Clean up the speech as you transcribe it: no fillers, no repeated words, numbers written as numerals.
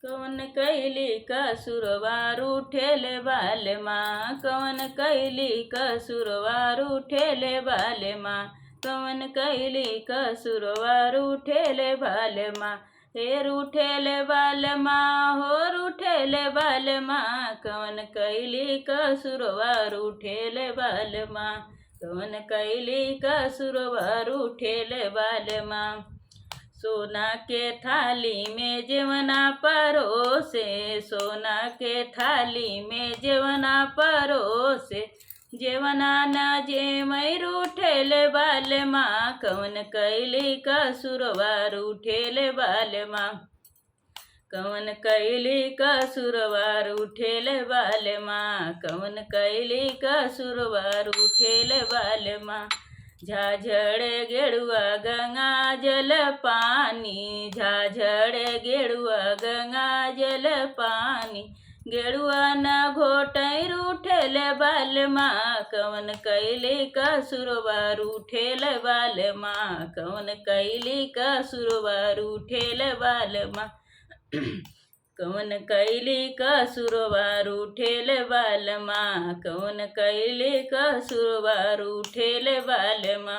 कवन कैली कसुरवार उठेले बालमा, कवन कैली कसुरवार उठेले बालमा, कवन कैली कसुरवार उठेले बालमा, हेर उठेले बालमा, होर उठेले बालमा, कवन कैली कसुरवार उठेले बालमा, कवन कैली कसुरवार उठेले बालमा। सोना के थाली में जेवना परोसे, सोना के थाली में जेवना परोसे, जेवना न जेमैर उठेले बालमा, कवन कैली कसुरवार उठेले बालमा, कवन कैली कसुरवार उठेले बालमा, कवन कैली कसुरवार उठेले बालमा। झाझड़ गेड़ुआ गंगा जल पानी, झाझड़ गेड़ुआ गंगा जल पानी, गेड़ुआ न घोटैर उठेले बालमा, कवन कैली कसुरवार उठेले बालमा, कवन कैली कसुरवार उठेले बालमा, कवन कैली कसुरवार उठेले बालमा, कवन कैली कसुरवार उठेले बालमा।